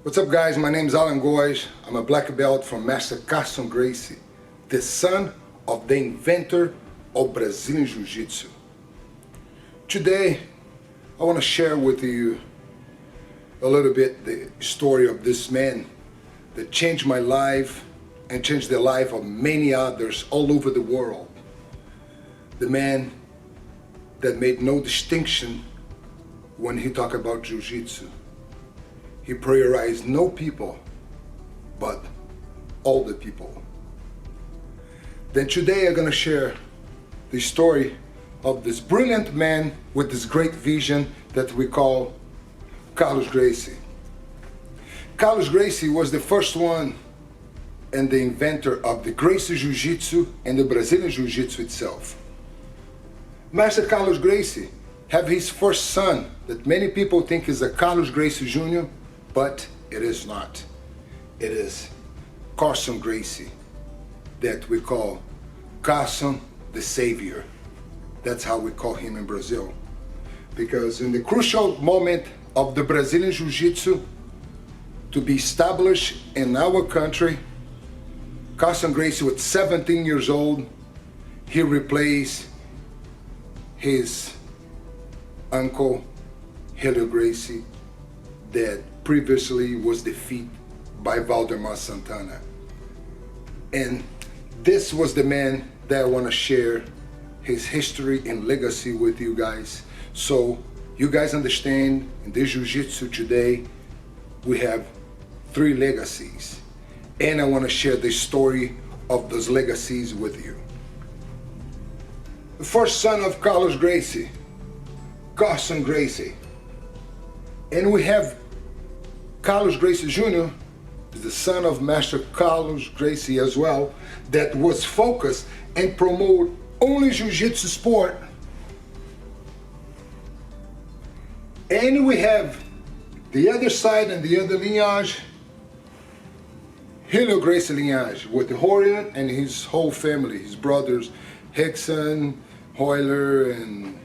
What's up, guys? My name is Allan Goes. I'm a black belt from Master Carlson Gracie, the son of the inventor of Brazilian Jiu Jitsu. Today, I want to share with you a little bit the story of this man that changed my life and changed the life of many others all over the world. The man that made no distinction when he talked about Jiu Jitsu. He prioritized no people, but all the people. Then today I'm gonna share the story of this brilliant man with this great vision that we call Carlson Gracie. Carlson Gracie was the first one and the inventor of the Góes Jiu-Jitsu and the Brazilian Jiu-Jitsu itself. Master Carlson Gracie have his first son that many people think is a Carlson Gracie Jr., but it is not. It is Carlson Gracie that we call Carlson the Savior. That's how we call him in Brazil. Because in the crucial moment of the Brazilian Jiu-Jitsu to be established in our country, Carlson Gracie was 17 years old. He replaced his uncle, Helio Gracie, that previously was defeated by Valdemar Santana. And this was the man that I want to share his history and legacy with you guys. So you guys understand in the Jiu-Jitsu today, we have 3 legacies. And I want to share the story of those legacies with you. The first son of Carlson Gracie, Carlson Gracie. And we have Carlson Gracie Jr., is the son of Master Carlson Gracie as well, that was focused and promote only Jiu-Jitsu sport. And we have the other side and the other lineage, Helio Gracie lineage, with the Horian and his whole family, his brothers, Hickson, Hoyler, and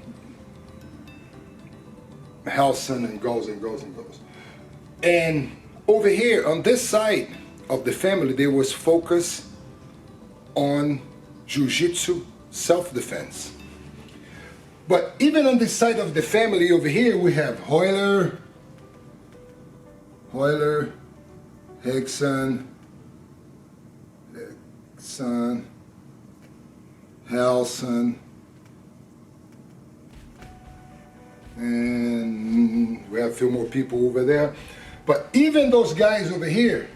Helson, and Góes and Góes and Góes. And over here on this side of the family, there was focus on Jiu-Jitsu self-defense. But even on this side of the family over here, we have Hoyler, Hickson, Helson, and we have a few more people over there. But even those guys over here,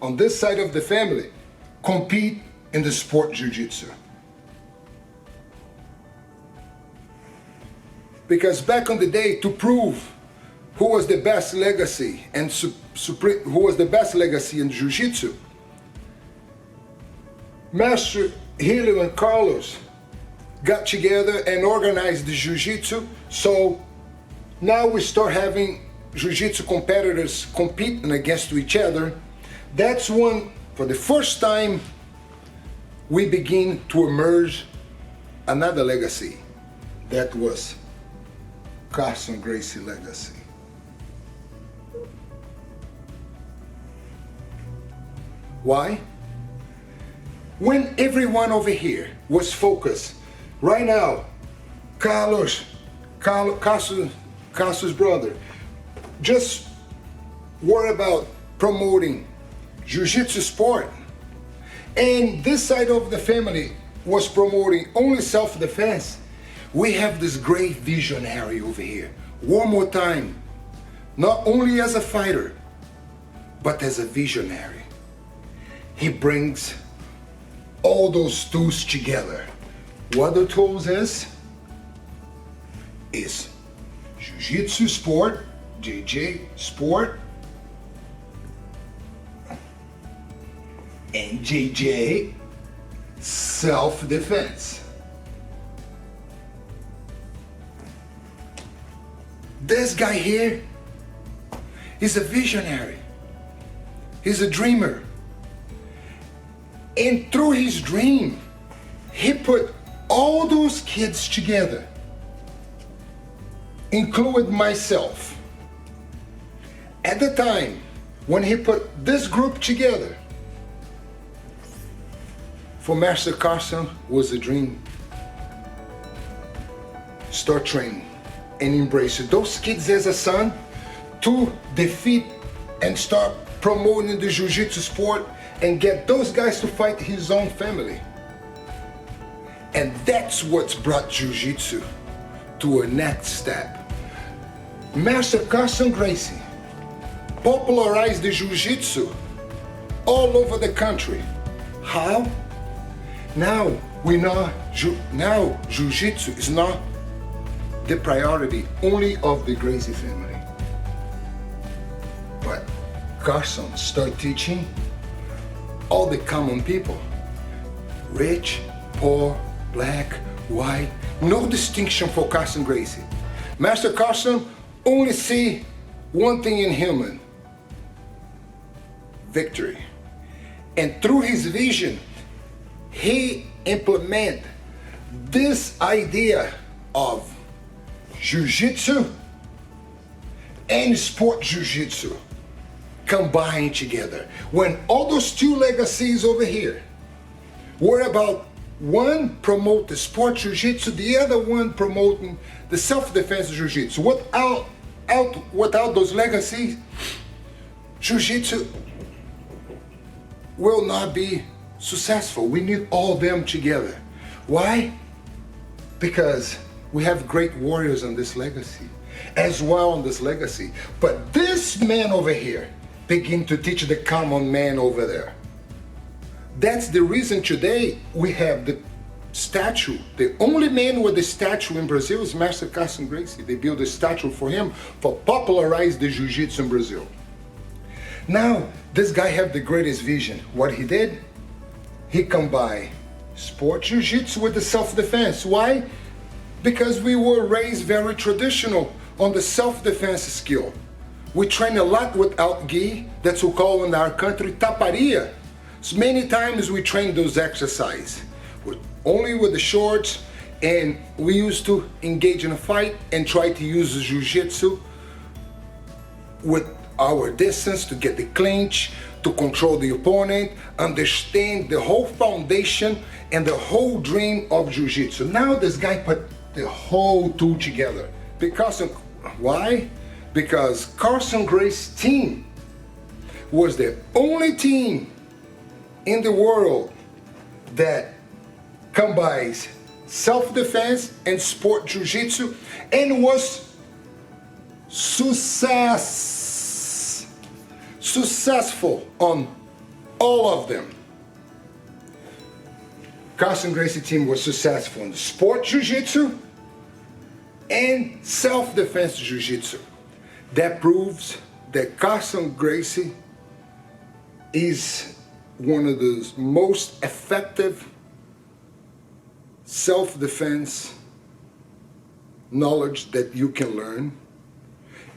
on this side of the family, compete in the sport Jiu-Jitsu. Because back in the day, to prove who was the best legacy and who was the best legacy in Jiu-Jitsu, Master Helio and Carlos got together and organized the Jiu-Jitsu. So now we start having Jiu-Jitsu competitors competing against each other. That's when, for the first time, we begin to emerge another legacy. That was Carlson Gracie legacy. Why? When everyone over here was focused, right now, Carlos's brother, just worry about promoting Jiu-Jitsu sport. And this side of the family was promoting only self-defense. We have this great visionary over here. One more time, not only as a fighter, but as a visionary. He brings all those tools together. What the tools is Jiu-Jitsu sport, JJ sport, and JJ self-defense. This guy here is a visionary. He's a dreamer. And through his dream, he put all those kids together, including myself. At the time, when he put this group together, for Master Carlson was a dream. Start training and embrace those kids as a son to defeat and start promoting the jiu-jitsu sport and get those guys to fight his own family. And that's what's brought jiu-jitsu to a next step. Master Carlson Gracie popularized the jiu-jitsu all over the country. How? Now we know now jiu-jitsu is not the priority only of the Gracie family. But Carlson started teaching all the common people, rich, poor, black, white, no distinction for Carlson Gracie. Master Carlson only see one thing in human: victory. And through his vision, he implement this idea of jiu-jitsu and sport jiu-jitsu combined together. When all those two legacies over here were about one promote the sport jiu-jitsu, the other one promoting the self-defense jiu-jitsu. Without those legacies, jiu-jitsu will not be successful. We need all of them together. Why? Because we have great warriors on this legacy, as well on this legacy. But this man over here begin to teach the common man over there. That's the reason today we have the statue. The only man with a statue in Brazil is Master Carlson Gracie. They built a statue for him for popularize the jiu-jitsu in Brazil. Now, this guy have the greatest vision. What he did? He combined sport jiu-jitsu with the self-defense. Why? Because we were raised very traditional on the self-defense skill. We train a lot without gi. That's what we call in our country taparia. So many times we train those exercises only with the shorts, and we used to engage in a fight and try to use the jiu-jitsu with our distance to get the clinch, to control the opponent, understand the whole foundation and the whole dream of jiu-jitsu. Now this guy put the whole two together. Why? Because Carlson Gracie's team was the only team in the world that combines self-defense and sport jiu-jitsu, and was successful on all of them. Carlson Gracie team was successful in sport jiu-jitsu and self-defense jiu-jitsu. That proves that Carlson Gracie is one of the most effective self-defense knowledge that you can learn.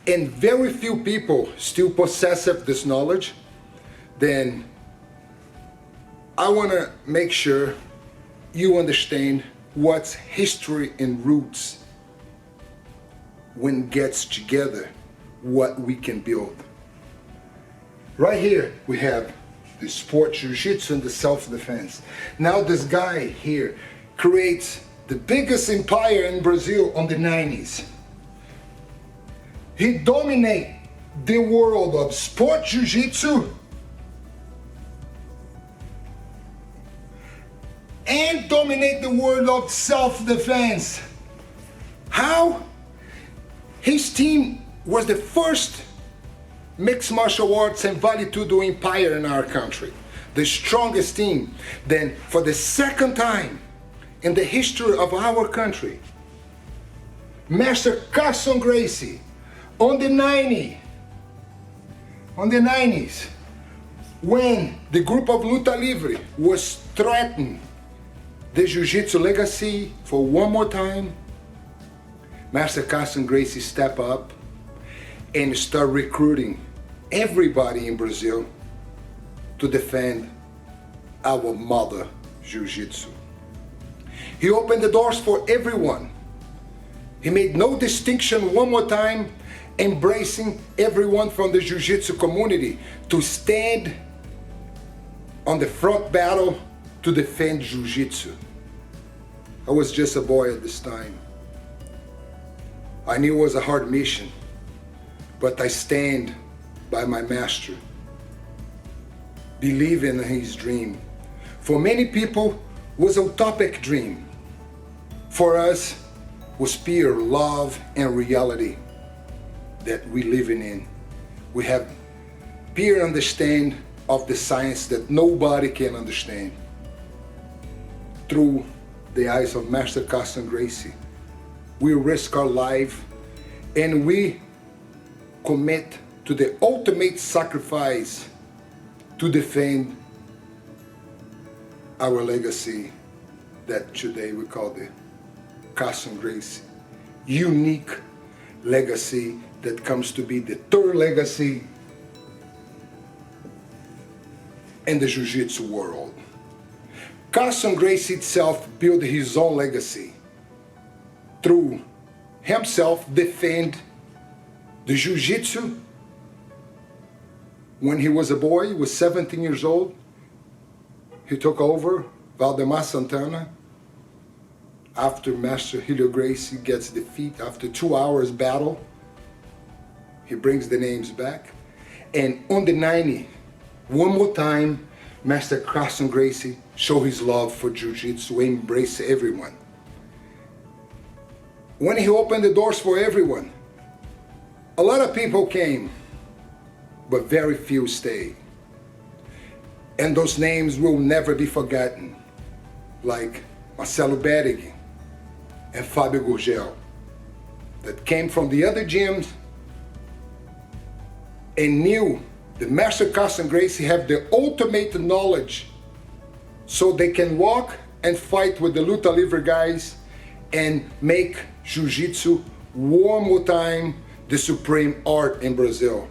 And very few people still possess this knowledge. Then I want to make sure you understand what's history and roots when gets together, what we can build. Right here we have the sport jiu-jitsu and the self-defense. Now this guy here creates the biggest empire in Brazil on the 90s. He dominates the world of sport jiu-jitsu and dominate the world of self-defense. How? His team was the first mixed martial arts and Vale Tudo empire in our country. The strongest team. Then for the second time in the history of our country, Master Carlson Gracie on the 90s, when the group of Luta Livre was threatening the Jiu-Jitsu legacy for one more time, Master Carlson Gracie stepped up and start recruiting everybody in Brazil to defend our mother Jiu-Jitsu. He opened the doors for everyone. He made no distinction one more time, embracing everyone from the Jiu-Jitsu community to stand on the front battle to defend Jiu-Jitsu. I was just a boy at this time. I knew it was a hard mission, but I stand by my master, believing in his dream. For many people, it was a utopic dream. For us, was pure love and reality that we living in. We have pure understand of the science that nobody can understand. Through the eyes of Master Carlson Gracie, we risk our life and we commit to the ultimate sacrifice to defend our legacy that today we call the Carlson Gracie. Unique legacy that comes to be the third legacy in the Jiu-Jitsu world. Carlson Gracie itself built his own legacy through himself defend the Jiu-Jitsu. When he was a boy, he was 17 years old, he took over Valdemar Santana after Master Helio Gracie gets defeat after 2 hours battle. He brings the names back. And on the 90, one more time, Master Carlson Gracie show his love for Jiu-Jitsu, embrace everyone. When he opened the doors for everyone, a lot of people came, but very few stayed. And those names will never be forgotten, like Marcelo Bereg and Fábio Gurgel, that came from the other gyms and knew that Master Carlson Gracie have the ultimate knowledge so they can walk and fight with the Luta Livre guys and make Jiu-Jitsu one more time the supreme art in Brazil.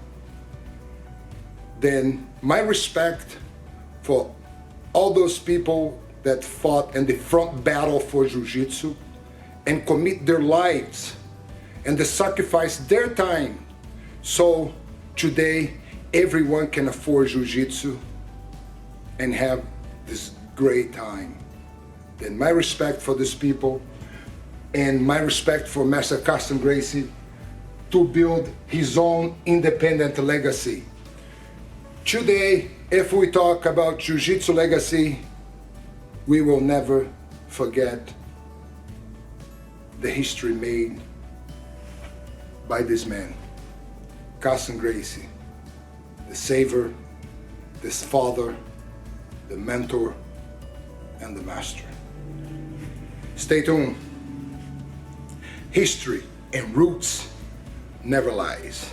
Then my respect for all those people that fought in the front battle for Jiu-Jitsu and commit their lives and they sacrifice their time so today everyone can afford Jiu-Jitsu and have this great time. Then my respect for these people and my respect for Master Carlson Gracie to build his own independent legacy. Today, if we talk about Jiu-Jitsu legacy, we will never forget the history made by this man, Carlson Gracie, the savior, this father, the mentor, and the master. Stay tuned. History and roots never lies.